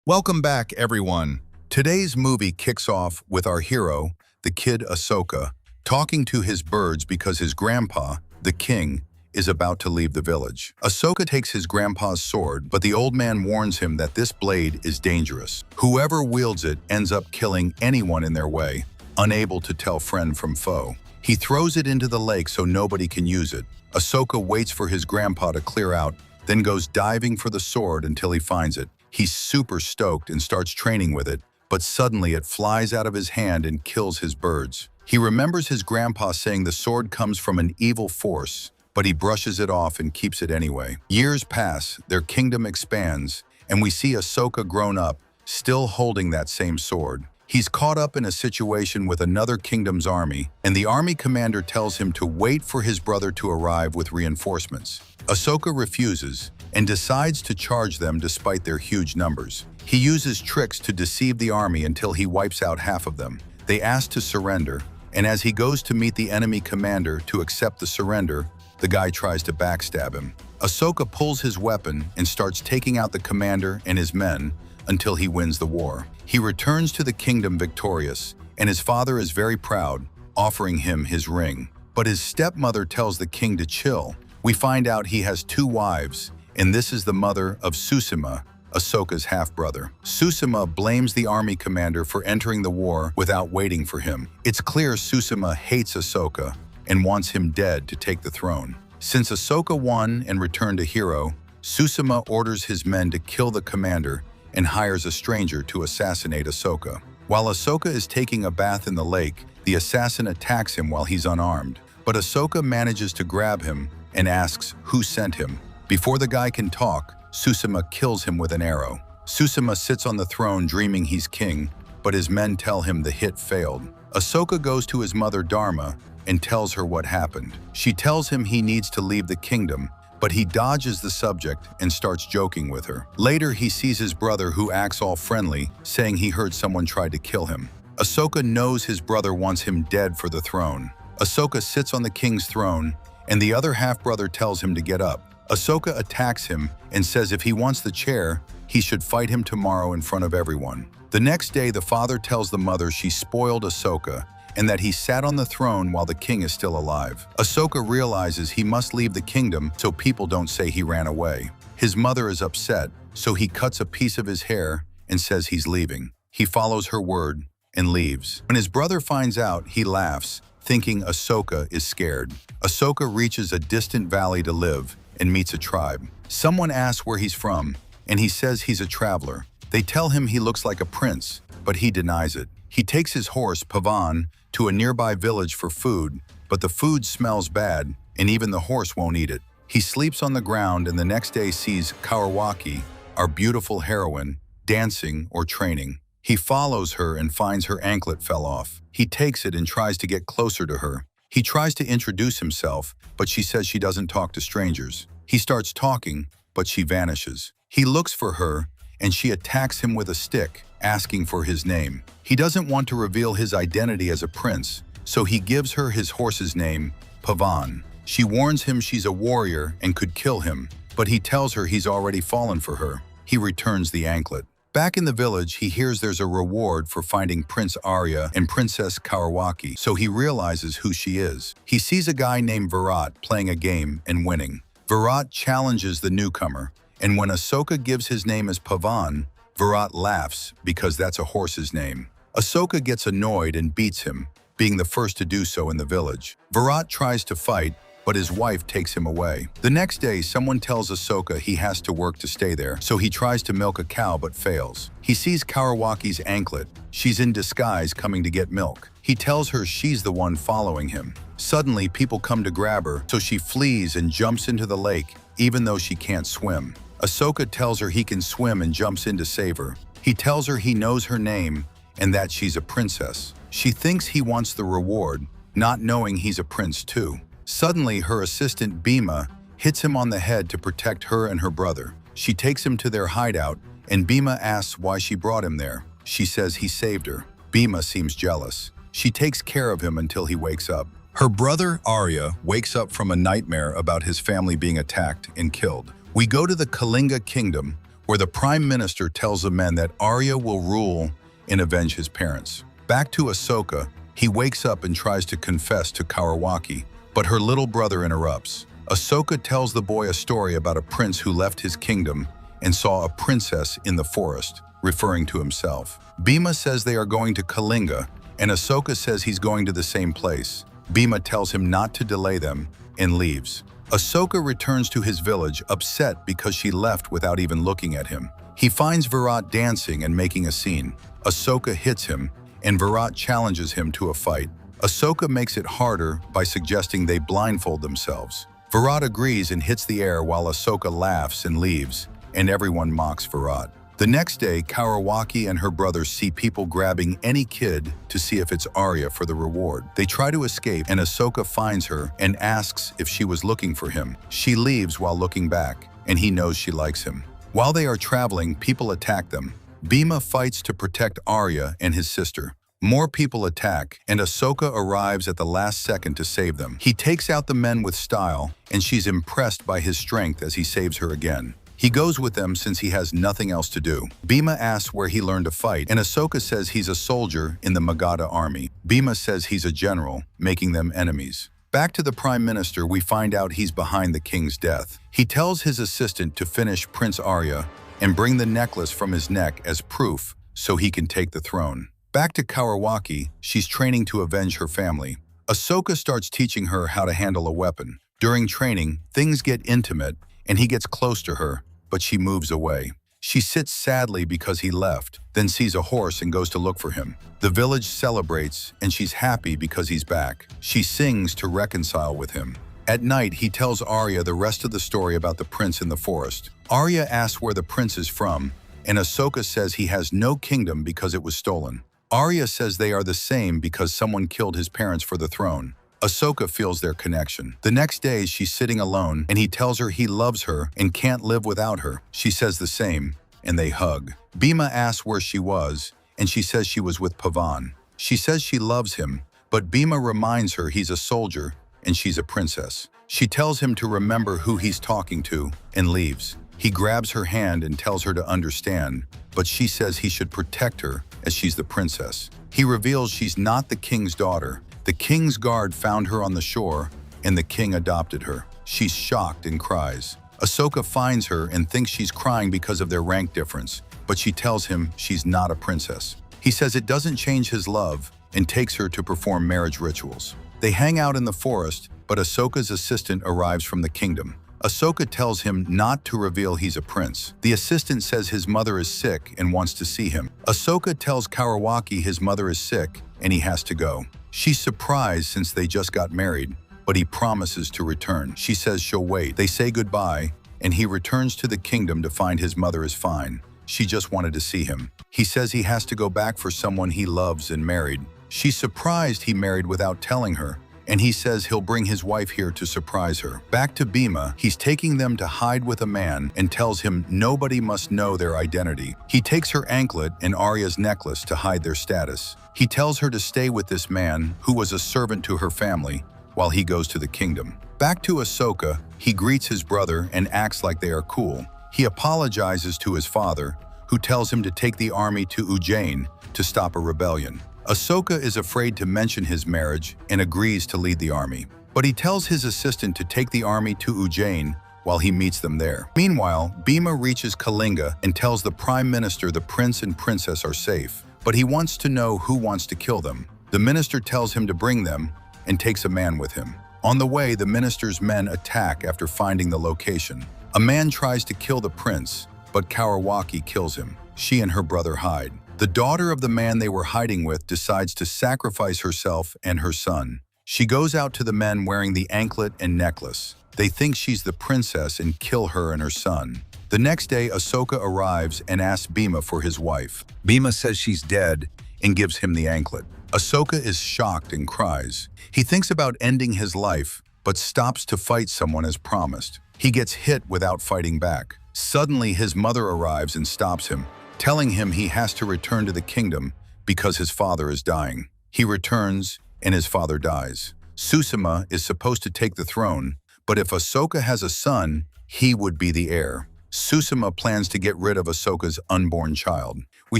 Welcome back, everyone. Today's movie kicks off with our hero, the kid Ashoka, talking to his birds because his grandpa, the king, is about to leave the village. Ashoka takes his grandpa's sword, but the old man warns him that this blade is dangerous. Whoever wields it ends up killing anyone in their way, unable to tell friend from foe. He throws it into the lake so nobody can use it. Ashoka waits for his grandpa to clear out, then goes diving for the sword until he finds it. He's super stoked and starts training with it, but suddenly it flies out of his hand and kills his birds. He remembers his grandpa saying the sword comes from an evil force, but he brushes it off and keeps it anyway. Years pass, their kingdom expands, and we see Ashoka grown up, still holding that same sword. He's caught up in a situation with another kingdom's army, and the army commander tells him to wait for his brother to arrive with reinforcements. Ashoka refuses and decides to charge them despite their huge numbers. He uses tricks to deceive the army until he wipes out half of them. They ask to surrender, and as he goes to meet the enemy commander to accept the surrender, the guy tries to backstab him. Ashoka pulls his weapon and starts taking out the commander and his men until he wins the war. He returns to the kingdom victorious, and his father is very proud, offering him his ring. But his stepmother tells the king to chill. We find out he has two wives, and this is the mother of Susima, Ashoka's half-brother. Susima blames the army commander for entering the war without waiting for him. It's clear Susima hates Ashoka and wants him dead to take the throne. Since Ashoka won and returned a hero, Susima orders his men to kill the commander and hires a stranger to assassinate Ashoka. While Ashoka is taking a bath in the lake, the assassin attacks him while he's unarmed. But Ashoka manages to grab him and asks who sent him. Before the guy can talk, Susima kills him with an arrow. Susima sits on the throne dreaming he's king, but his men tell him the hit failed. Ashoka goes to his mother Dharma and tells her what happened. She tells him he needs to leave the kingdom, but he dodges the subject and starts joking with her. Later, he sees his brother who acts all friendly, saying he heard someone tried to kill him. Ashoka knows his brother wants him dead for the throne. Ashoka sits on the king's throne, and the other half-brother tells him to get up. Ashoka attacks him and says if he wants the chair, he should fight him tomorrow in front of everyone. The next day, the father tells the mother she spoiled Ashoka and that he sat on the throne while the king is still alive. Ashoka realizes he must leave the kingdom so people don't say he ran away. His mother is upset, so he cuts a piece of his hair and says he's leaving. He follows her word and leaves. When his brother finds out, he laughs, thinking Ashoka is scared. Ashoka reaches a distant valley to live and meets a tribe. Someone asks where he's from, and he says he's a traveler. They tell him he looks like a prince, but he denies it. He takes his horse, Pavan, to a nearby village for food, but the food smells bad, and even the horse won't eat it. He sleeps on the ground and the next day sees Kaurwaki, our beautiful heroine, dancing or training. He follows her and finds her anklet fell off. He takes it and tries to get closer to her. He tries to introduce himself, but she says she doesn't talk to strangers. He starts talking, but she vanishes. He looks for her, and she attacks him with a stick, asking for his name. He doesn't want to reveal his identity as a prince, so he gives her his horse's name, Pavan. She warns him she's a warrior and could kill him, but he tells her he's already fallen for her. He returns the anklet. Back in the village, he hears there's a reward for finding Prince Arya and Princess Kaurwaki, so he realizes who she is. He sees a guy named Virat playing a game and winning. Virat challenges the newcomer, and when Ashoka gives his name as Pavan, Virat laughs because that's a horse's name. Ashoka gets annoyed and beats him, being the first to do so in the village. Virat tries to fight, but his wife takes him away. The next day, someone tells Ashoka he has to work to stay there, so he tries to milk a cow but fails. He sees Kaurwaki's anklet. She's in disguise coming to get milk. He tells her she's the one following him. Suddenly, people come to grab her, so she flees and jumps into the lake, even though she can't swim. Ashoka tells her he can swim and jumps in to save her. He tells her he knows her name and that she's a princess. She thinks he wants the reward, not knowing he's a prince too. Suddenly, her assistant Bhima hits him on the head to protect her and her brother. She takes him to their hideout, and Bhima asks why she brought him there. She says he saved her. Bhima seems jealous. She takes care of him until he wakes up. Her brother, Arya, wakes up from a nightmare about his family being attacked and killed. We go to the Kalinga kingdom, where the Prime Minister tells the men that Arya will rule and avenge his parents. Back to Ashoka, he wakes up and tries to confess to Kaurwaki, but her little brother interrupts. Ashoka tells the boy a story about a prince who left his kingdom and saw a princess in the forest, referring to himself. Bhima says they are going to Kalinga, and Ashoka says he's going to the same place. Bhima tells him not to delay them and leaves. Ashoka returns to his village upset because she left without even looking at him. He finds Virat dancing and making a scene. Ashoka hits him, and Virat challenges him to a fight. Ashoka makes it harder by suggesting they blindfold themselves. Virat agrees and hits the air while Ashoka laughs and leaves, and everyone mocks Virat. The next day, Kaurwaki and her brothers see people grabbing any kid to see if it's Arya for the reward. They try to escape, and Ashoka finds her and asks if she was looking for him. She leaves while looking back, and he knows she likes him. While they are traveling, people attack them. Bhima fights to protect Arya and his sister. More people attack, and Ashoka arrives at the last second to save them. He takes out the men with style, and she's impressed by his strength as he saves her again. He goes with them since he has nothing else to do. Bhima asks where he learned to fight, and Ashoka says he's a soldier in the Magadha army. Bhima says he's a general, making them enemies. Back to the Prime Minister, we find out he's behind the king's death. He tells his assistant to finish Prince Arya and bring the necklace from his neck as proof so he can take the throne. Back to Kaurwaki, she's training to avenge her family. Ashoka starts teaching her how to handle a weapon. During training, things get intimate, and he gets close to her, but she moves away. She sits sadly because he left, then sees a horse and goes to look for him. The village celebrates, and she's happy because he's back. She sings to reconcile with him. At night, he tells Arya the rest of the story about the prince in the forest. Arya asks where the prince is from, and Ashoka says he has no kingdom because it was stolen. Arya says they are the same because someone killed his parents for the throne. Ashoka feels their connection. The next day, she's sitting alone, and he tells her he loves her and can't live without her. She says the same, and they hug. Bhima asks where she was, and she says she was with Pavan. She says she loves him, but Bhima reminds her he's a soldier and she's a princess. She tells him to remember who he's talking to and leaves. He grabs her hand and tells her to understand, but she says he should protect her as she's the princess. He reveals she's not the king's daughter. The king's guard found her on the shore, and the king adopted her. She's shocked and cries. Ashoka finds her and thinks she's crying because of their rank difference, but she tells him she's not a princess. He says it doesn't change his love and takes her to perform marriage rituals. They hang out in the forest, but Ashoka's assistant arrives from the kingdom. Ashoka tells him not to reveal he's a prince. The assistant says his mother is sick and wants to see him. Ashoka tells Kaurwaki his mother is sick and he has to go. She's surprised since they just got married, but he promises to return. She says she'll wait. They say goodbye, and he returns to the kingdom to find his mother is fine. She just wanted to see him. He says he has to go back for someone he loves and married. She's surprised he married without telling her, and he says he'll bring his wife here to surprise her. Back to Bhima, he's taking them to hide with a man and tells him nobody must know their identity. He takes her anklet and Arya's necklace to hide their status. He tells her to stay with this man, who was a servant to her family, while he goes to the kingdom. Back to Ashoka, he greets his brother and acts like they are cool. He apologizes to his father, who tells him to take the army to Ujjain to stop a rebellion. Ashoka is afraid to mention his marriage and agrees to lead the army. But he tells his assistant to take the army to Ujjain while he meets them there. Meanwhile, Bhima reaches Kalinga and tells the Prime Minister the prince and princess are safe, but he wants to know who wants to kill them. The minister tells him to bring them and takes a man with him. On the way, the minister's men attack after finding the location. A man tries to kill the prince, but Kaurwaki kills him. She and her brother hide. The daughter of the man they were hiding with decides to sacrifice herself and her son. She goes out to the men wearing the anklet and necklace. They think she's the princess and kill her and her son. The next day, Ashoka arrives and asks Bhima for his wife. Bhima says she's dead and gives him the anklet. Ashoka is shocked and cries. He thinks about ending his life, but stops to fight someone as promised. He gets hit without fighting back. Suddenly, his mother arrives and stops him, telling him he has to return to the kingdom because his father is dying. He returns, and his father dies. Susuma is supposed to take the throne, but if Ashoka has a son, he would be the heir. Sushima plans to get rid of Ashoka's unborn child. We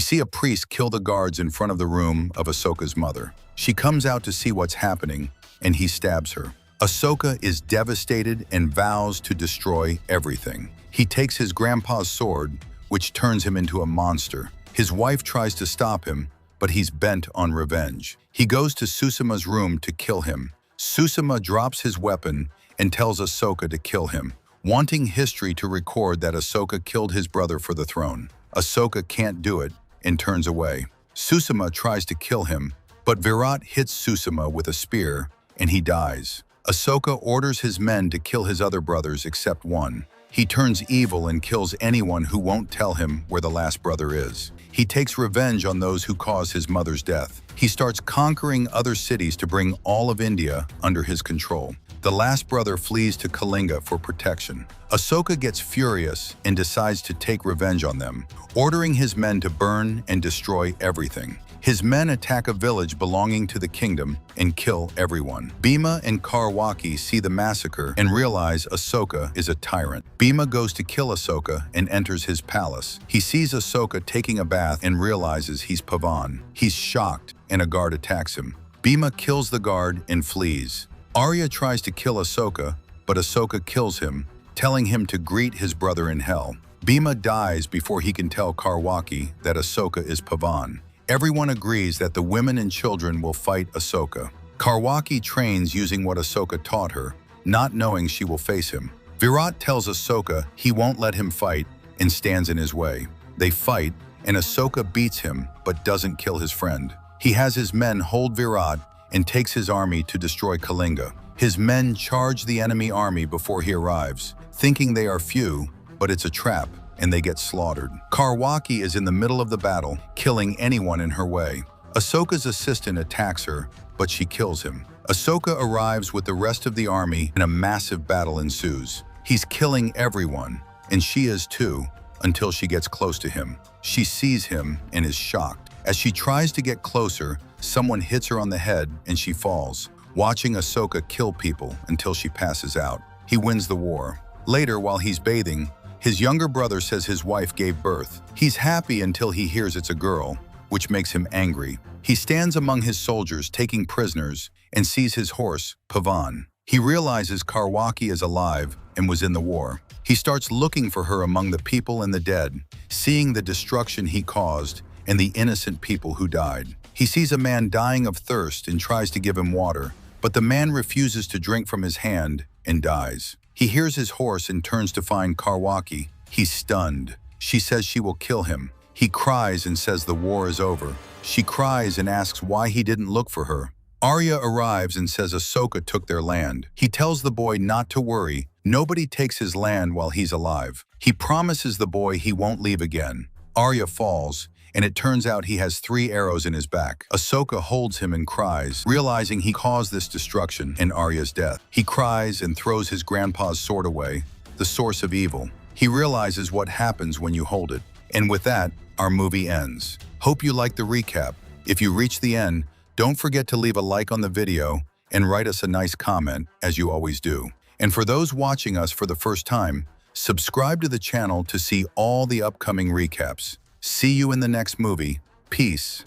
see a priest kill the guards in front of the room of Ashoka's mother. She comes out to see what's happening, and he stabs her. Ashoka is devastated and vows to destroy everything. He takes his grandpa's sword, which turns him into a monster. His wife tries to stop him, but he's bent on revenge. He goes to Sushima's room to kill him. Sushima drops his weapon and tells Ashoka to kill him, wanting history to record that Ashoka killed his brother for the throne. Ashoka can't do it and turns away. Sushima tries to kill him, but Virat hits Sushima with a spear and he dies. Ashoka orders his men to kill his other brothers except one. He turns evil and kills anyone who won't tell him where the last brother is. He takes revenge on those who caused his mother's death. He starts conquering other cities to bring all of India under his control. The last brother flees to Kalinga for protection. Ashoka gets furious and decides to take revenge on them, ordering his men to burn and destroy everything. His men attack a village belonging to the kingdom and kill everyone. Bhima and Kaurwaki see the massacre and realize Ashoka is a tyrant. Bhima goes to kill Ashoka and enters his palace. He sees Ashoka taking a bath and realizes he's Pavan. He's shocked and a guard attacks him. Bhima kills the guard and flees. Arya tries to kill Ashoka, but Ashoka kills him, telling him to greet his brother in hell. Bhima dies before he can tell Kaurwaki that Ashoka is Pavan. Everyone agrees that the women and children will fight Ashoka. Kaurwaki trains using what Ashoka taught her, not knowing she will face him. Virat tells Ashoka he won't let him fight and stands in his way. They fight, and Ashoka beats him but doesn't kill his friend. He has his men hold Virat and takes his army to destroy Kalinga. His men charge the enemy army before he arrives, thinking they are few, but it's a trap, and they get slaughtered. Kaurwaki is in the middle of the battle, killing anyone in her way. Ashoka's assistant attacks her, but she kills him. Ashoka arrives with the rest of the army and a massive battle ensues. He's killing everyone, and she is too, until she gets close to him. She sees him and is shocked. As she tries to get closer, someone hits her on the head and she falls, watching Ashoka kill people until she passes out. He wins the war. Later, while he's bathing, his younger brother says his wife gave birth. He's happy until he hears it's a girl, which makes him angry. He stands among his soldiers taking prisoners and sees his horse, Pavan. He realizes Kaurwaki is alive and was in the war. He starts looking for her among the people and the dead, seeing the destruction he caused and the innocent people who died. He sees a man dying of thirst and tries to give him water, but the man refuses to drink from his hand and dies. He hears his horse and turns to find Kaurwaki. He's stunned. She says she will kill him. He cries and says the war is over. She cries and asks why he didn't look for her. Arya arrives and says Ashoka took their land. He tells the boy not to worry. Nobody takes his land while he's alive. He promises the boy he won't leave again. Arya falls, and it turns out he has 3 arrows in his back. Ashoka holds him and cries, realizing he caused this destruction and Arya's death. He cries and throws his grandpa's sword away, the source of evil. He realizes what happens when you hold it. And with that, our movie ends. Hope you liked the recap. If you reach the end, don't forget to leave a like on the video and write us a nice comment, as you always do. And for those watching us for the first time, subscribe to the channel to see all the upcoming recaps. See you in the next movie. Peace.